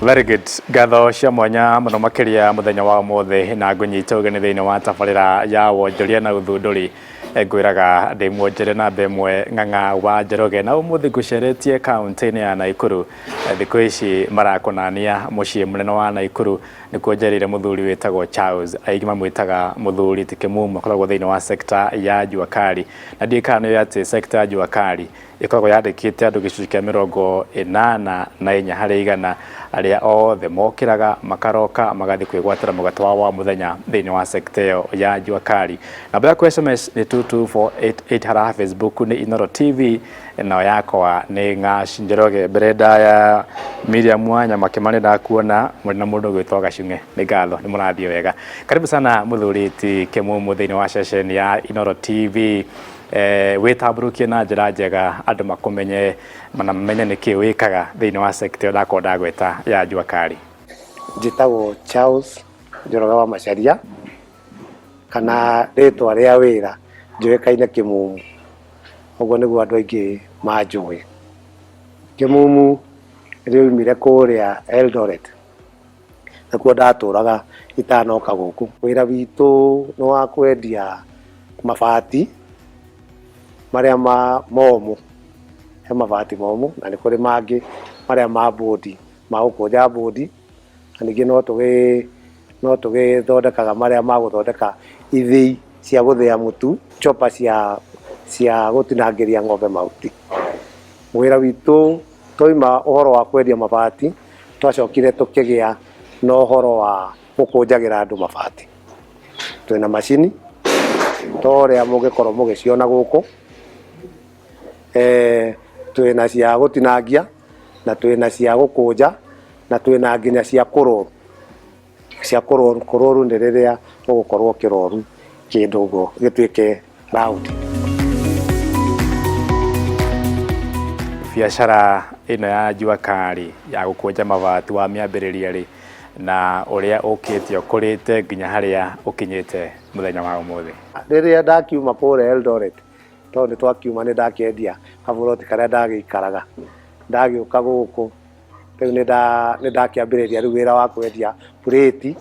Very good. Gatho cia mwanya muno makiria muthenya wa mothe na ngunyita ugeni thiini wa tabarira ya wonjoria na uthunduri ngwiraga ndi mwonjere na mbemwe ng'ang'a wa Njoroge na umuthi nguceretie kaunti-ini ya Naikuru thiku ici marakonania mucii munene wa Naikuru ni kuonjerire muthuri witagwo Charles aingi mamwitaga muthuri ti Kimumu akoragwo thiini wa sekta ya Juakali na ndikano ati sekta ya Juakali ikoragwo yandikite andu gicunji kia 84 hari igana aria othe mokiraga makaroka magathi kwigwatira mugate wa muthenya thiini wa sekta ya Juakali. Namba yaku SMS ni 22488 hara Facebook ni Inoro TV na yakwa ni Ng'aci Njoroge. Brenda ya Miriam Mwanya makimani da kuona murina mundu gwitwa Gacunge ni ngatho ni murathio wega. Karibu sana muthuri ti Kimumu thiini wa session ya Inoro TV. Witamburukie na njira njega andu makumenye manamenye niki wikaga thiini wa sector ndako ndagweta ya Juakali. Njitagwo Charles Njoroge wa Macharia kana ritwa ria wira njuikaine Kimumu, uguo niguo andu aingi manjui. Kimumu riumire kuria Eldoret nakuo ndaturaga itanoka guku. Wira witu no wa kwendia mabati maria momu, he mabati momu na ni kuri mangi maria ma bodi ma gukunja bodi, na ningi no tugithondekaga maria ma guthondeka ithii cia guthia mutu, chopa cia gutinangiria ng'ombe mahuti. Wira witu toima uhoro wa kwendia mabati twacokire tukigia no uhoro wa gukunjagira andu mabati. Twina macini toria mugikorwo mugiciona guku, twina cia gutinangia na twina cia gukunja na twina nginya cia kuroru ndi riria ugukorwo kiroru kindu go gitwike round. Biacara ino ya Juakali ya gukunja mabati wa miambiriria ri na uria ukitio kurite nginya haria ukinyite muthenya wa umuthi? Riria ndakiuma kure Eldoret tondu twakiuma ni ndakendia kaburoti karia ndagikaraga ndagiuka guku riu ni ndakiambiriria riu wira wa kwendia plate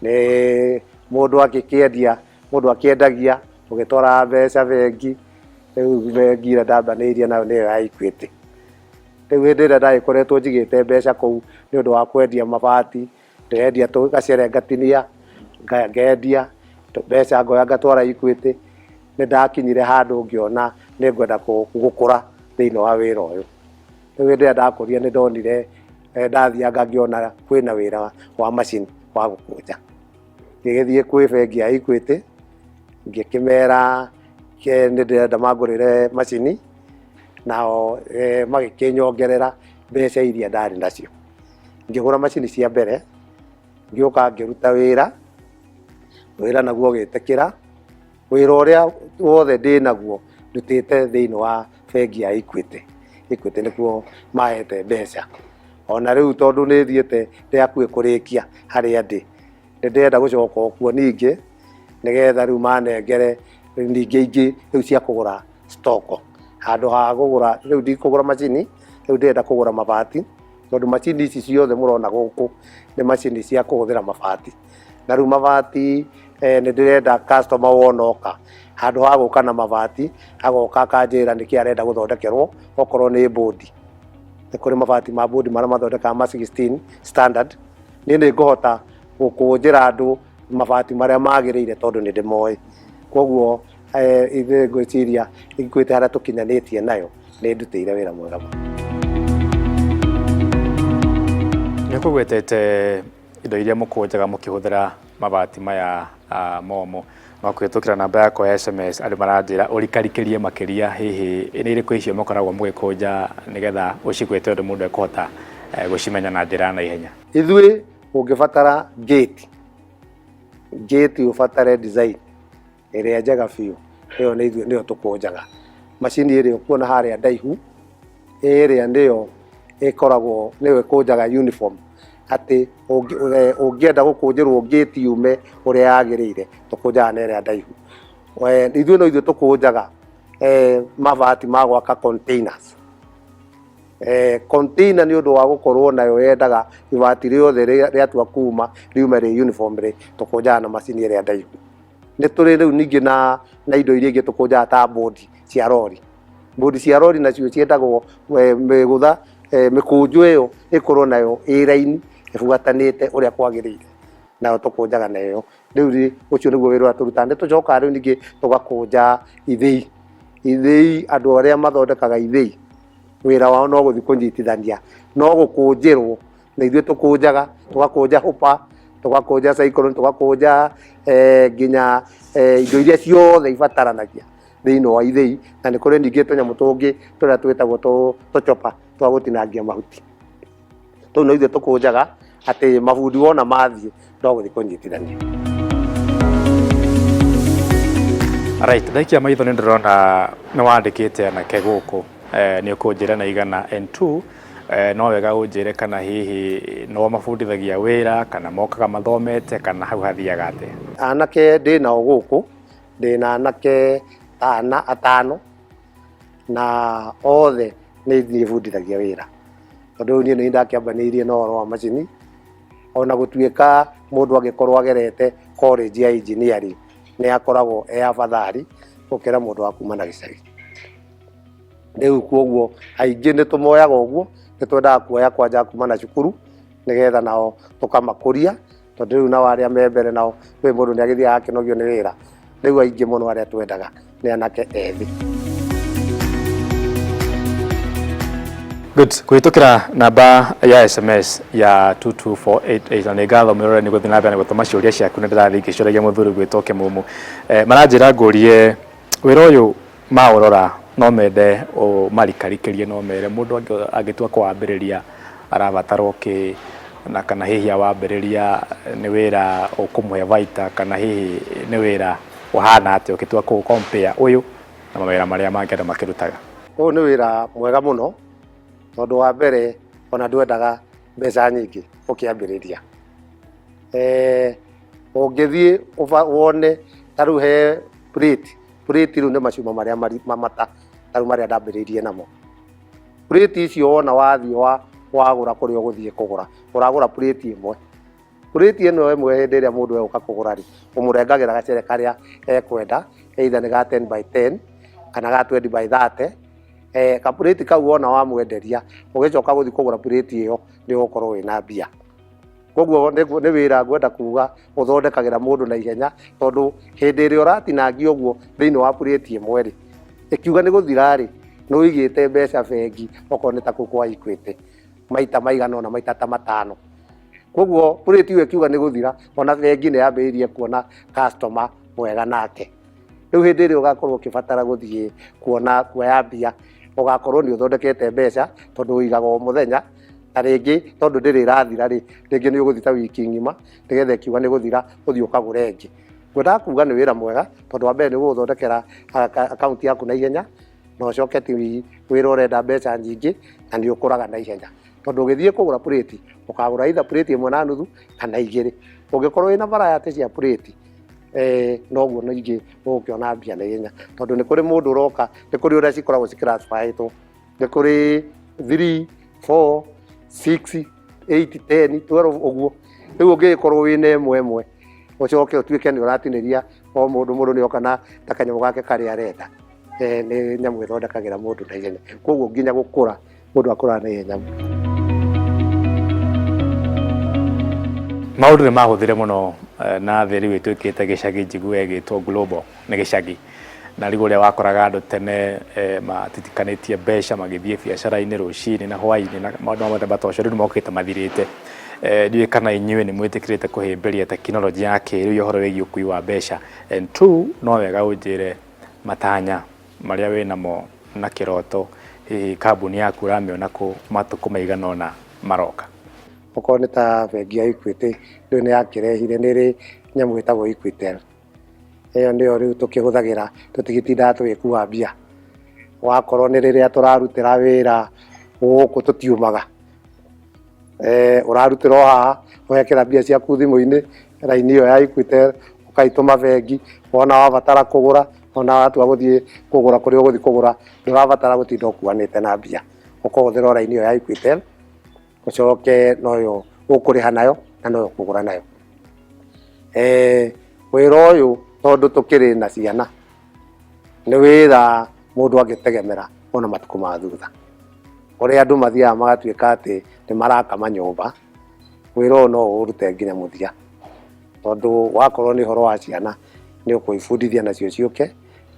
ni mundu akiendagia ugitwara mbeca bengi. Riu bengi ira ndambaniirie nayo niyo ya Equity. Riu hindi ira ndagikoretwo njigite mbeca kuu ni undu wa kwendia mabati, ndendia tugacere ngatinia ngendia mbeca ngoya ngatwara Equity. Ni ndakinyire handu ngiona ni ngwenda gukura thiini wa wira uyu. Riu hindi ira ndakuria ni ndonire ndathianga ngiona kwina wira wa machine wa gukunja. Ngigithie kwi bengi ya Equity ngikimera ni ndirenda mangurire machine nao magikinyongerera mbeca iria ndari nacio. Ngigura machine cia mbere ngiuka ngiruta wira naguo ugitikira. Wira uria wothe ndi naguo ndutite thiini wa bengi ya Equity. Equity nikuo mahete mbeca. Ona riu tondu ni thiete ndi akui kurikia haria ndi ndirenda gucoka okuo ningi nigetha riu manengere ningi ingi riu cia kugura stoko handu ha kugura. Riu ndikugura machine, riu ndirenda kugura mabati tondu machine ici ciothe murona guku ni machine cia kuhuthira mabati. Na riu mabati ni ndirenda customer wonoka handu ha guka na mabati agoka akanjira niki arenda guthondekerwo okorwo ni bodi. Ni kuri mabati ma bodi maria mathondekaga ma 16 standard. Ni nguhota gukunjira andu mabati maria magirire tondu ni ndimoi. Koguo ithe ngwiciria Equity haria tukinyanitie nayo ni ndutire wira mwega. Ni kugwetete indo iria mukunjaga mukihuthira mabati maya momo makwitukira namba yako ya SMS andu maranjira urikarikirie makiria hihi ni iriku icio mukoragwo mugikunja nigetha ucigwete undu mundu ekuhota gucimenya na njira na ihenya? Ithui ungibatara gate ubatare design iria njega biu, iyo niyo tukunjaga. Machine iria ukuona haria ndaihu iria ndiyo ikoragwo niyo ikunjaga uniform ati ungienda gukunjirwo gate yume uria yagirire tukunjaga na iria ndaihu. Ithui no ithui tukunjaga mabati ma gwaka containers. container ni undu wa gukorwo nayo yendaga ibati riothe riatua kuma riume ri uniform ri tukunjaga na macini ria ndaihu. Ni turi riu ningi na indo iria ingi tukunjaga ta bodi cia rori. Bodi cia rori nacio ciendagwo migutha mikunju iyo ikorwo nayo iraini ibuatanite uria kwagirire nayo tukunjaga nayo. Riu ucio niguo wira wa turuta. Ni tucoka riu ningi tugakunja ithii andu aria mathondekaga ithii wira wao no guthi kunyitithania no gukunjirwo na ithuĩ tukunjaga tugakunja hupa tugakunja cyclone tugakunja nginya indo iria ciothe ibataranagia thiini wa ithii. Na ni kuri ningi tunyamu tungi turia twitagwo tuchopa twa gutinangia mahuti tu no ithuĩ tukunjaga ati mabundi wona mathie no guthi kunyitithania. Alright, thaikia maitho ni ndirona ni wandikite na keguku ni ukunjira na igana N2 no wega unjire kana hihi no mabundithagia wira kana mokaga mathomete kana hau hathiaga ate? Anake ndinao guku ndina anake atano na othe ni ndibundithagia wira tondu ni ndakiambanirie no ro wa macini ona gutuika mundu agikorwo agerete college ya engineering ni akoragwo afadhali gukira mundu wa kuma na gicagi. Riu koguo aingi ni tumoyaga uguo ni twendaga kuoya kwanja kuma na cukuru nigetha nao tukamakuria tondu riu nao aria me mbere nao we mundu ni agithia akinogio ni wira. Riu aingi muno aria twendaga ni anake ethi. Good. Kuhitukira namba ya SMS ya 22488 na ngatho mirore ni guthina mbere gutuma ciuria ciaku ni ndirathi ngicuragia muthuri gwitoke mumu maranjira ngurie wira uyu maurora no mende o marikarikerie no mere mundu agitua kwambiriria arabatara ki na kana hihi awambiriria ni wira ukumuhe vaita kana hihi ni wira uhana ati ugitua ku compare uyu na mawira maria mangenda makirutaga. Uyu ni wira mwega muno tondu wa mbere ona ndwendaga mbeca nyingi ukiambiriria. Ungithie wone taru he plate riu ni macuma maria mamata taru maria ndambiririe namo. Plate icio wona wathie wagura kuria uguthie kugura uragura plate imwe. Plate ino imwe hindi iria mundu euka kugura ri umurengagira gacere karia ekwenda either ni ga 10 by 10 kana ga 20 by 30. Ka plate kau wona wamwenderia ugicoka guthi kugura plate iyo ni ukorwo wina mbia. Koguo ni wira ngwenda kuga uthondekagira mundu na ihenya tondu hindi iri uratinangia uguo thiini wa plate imwe ri ikiuga ni guthira ri no wigite mbeca bengi okorwo ni ta kwa Equity maita maigana ona maita ta 5. Koguo plate iyo ikiuga ni guthira ona bengi ni yambiririe kuona customer mwega nake. Riu hindi iri ugakorwo ukibatara guthie kuona kuoya mbia ugakorwo ni uthondekete mbeca tondu uigaga o muthenya na ringi tondu ndiri rathira ri ringi ni uguthita wiki ngima nigetha kiuga ni guthira uthio kagure ingi. Ngwenda kuga ni wira mwega tondu wa mbere ni guthondekera account yaku na ihenya no ucoke ti wira urenda mbeca nyingi na ni ukuraga na ihenya tondu ugithie kugura plate ukagura either plate imwe na nuthu kana igiri. Ungikorwo wina variety cia plate noguo no ingi ukiona mbia na ihenya tondu ni kuri mundu uroka ni kuri uria cikoragwo classified ni kuri 3 4 6 8 10 12 uguo. Riu ungikorwo wina imwe ucoke utuike ni uratiniria o mundu ni okana ta kanyamu gake kari arenda ni nyamu ithondekagira mundu na ihenya. Koguo nginya gukura mundu akura na ihenya. Maundu ni mahuthire muno na theri wituikite gicagi njigwe gitwo Global ni gicagi na rigo ria wakoraga andu tene matitikanĩtie mbeca magithie biacara-inĩ rũcinĩ na hwainĩ na maũndũ mothe matocio rĩu mokĩte mathirĩte. Ndiũĩ kana inyuĩ nĩ mwĩtĩkĩrĩte kũhĩmbĩria tekinoronjĩ ya kĩrĩu ya ũhoro wĩgiĩ ũkui wa mbeca. And two, no wega ũnjĩre matanya marĩa wĩ namo na kĩroto hihi kambuni yaku ũramĩona kũ matukũ maigana ũna maroka. Okorwo nĩ ta bengi ya Equity rĩu nĩ yakĩrehire nĩrĩ nyamũ ĩtagwo Equitel. Ĩyo nĩyo rĩu tũkĩhũthagĩra tũtigĩtindaga tũgĩkua mbia. Wakorwo nĩ rĩrĩa tũrarutĩra wĩra gũkũ tũtiumaga. Ũrarutĩra o haha ũgekĩra mbia ciaku thimũ-inĩ raini ĩyo ya Equitel ũkaitũma bengi wona wabatara kũgũra ona watua gũthiĩ kũgũra kũrĩa ũgũthiĩ kũgũra ndũrabatara gũtinda ũkuanĩte na mbia. ũkũhũthĩra raini ĩyo ya Equitel, ũcoke noyo ũkũrĩha nayo na noyo ũkũgũra nayo. Wĩra ũyũ tondũ tũkĩrĩ na ciana nĩ wĩra mũndũ angĩtegemera ona matukũ ma thutha, ũrĩa andũ mathiaga magatuĩka atĩ nĩ marakama nyũmba, wĩra ũyũ no ũrute nginya mũthia, tondũ wakorwo nĩ ũhoro wa ciana nĩ ũkũibundithia nacio ciũke,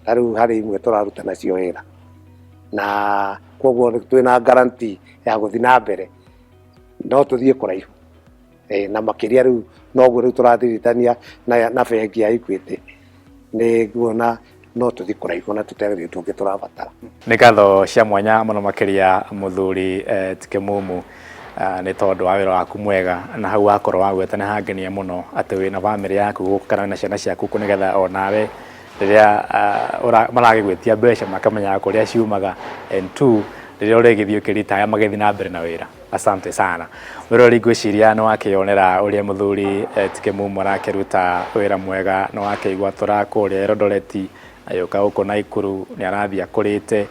ta rĩu harĩ imwe tũraruta nacio wĩra, na koguo twĩna guarantee ya gũthiĩ na mbere no tũthiĩ kũraihu. Na makĩria rĩu noguo rĩu tũrathiritania na bengi ya Equity, nĩ nguona no tũthiĩ kũraihu na tũtegũthiĩ tũngĩ tũrabatara. Nĩ ngatho cia mwanya mũno makĩria mũthuri Tike Mumu nĩ tondũ wa wĩra waku mwega, na hau wakorwo wagweta nĩ hangenia mũno atĩ wĩna bamĩrĩ yaku gũkũ kana na ciana ciaku gũkũ, nĩgetha onawe rĩrĩa maragĩgwĩtia mbeca makamenyaga kũrĩa ciumaga, and two rĩrĩa ũrĩgĩthiĩ ũkĩritaya magĩthiĩ na mbere na wĩra. Asante sana. Wĩra ngwĩciria nĩ wakĩonera ũrĩa mũthuri Tike Mumu arakĩruta wĩra mwega, nĩ wakĩigua tũrakũrĩa Eldoret, ayũka gũkũ Naikuru nĩ arathiĩ akũrĩte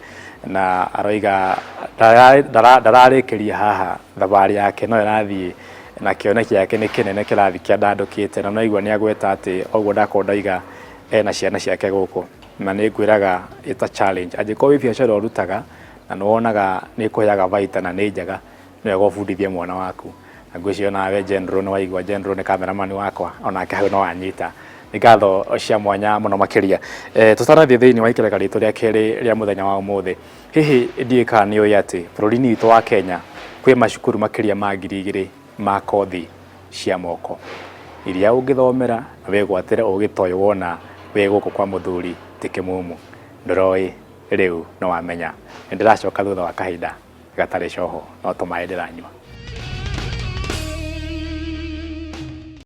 na aroiga ndararĩkĩria haha, thabarĩ yake no ĩrathiĩ na kĩoneki yake nĩ kĩnene kĩrathi kĩandandũkĩte, na noigua nĩ agweta atĩ oguo ndakorwo ndaiga ena ciana ciake gũkũ, na nĩ ngwĩraga it's a challenge. Angĩkorwo wĩ biacara ũrutaga na nĩ wonaga nĩ ĩkũheaga baita na nĩ njega, nĩ wega ũbundithie mwana waku. Na ngwĩciria nawe General nĩ waigua, General nĩ cameraman wakwa, onake hau no wanyita. Nĩ ngatho cia mwanya mũno makĩria. Tũtanathiĩ thĩinĩ wa ikereka ritũ rĩa kerĩ rĩa mũthenya wa ũmũthĩ, hihi ndiũĩ kana nĩ ũĩ atĩ bũrũri-inĩ witũ wa Kenya kwĩ macukuru makĩria ma 2000 ma kothi cia moko iria ũngĩthomera na wĩgwatĩre ũgĩ ta ũyũ wona wĩ gũkũ kwa mũthuri Tike Mumu. Ndũroĩ rĩu no wamenya. Nĩ ndĩracoka thutha wa kahinda gatarĩ coho, no tũmaĩ ndĩranyua.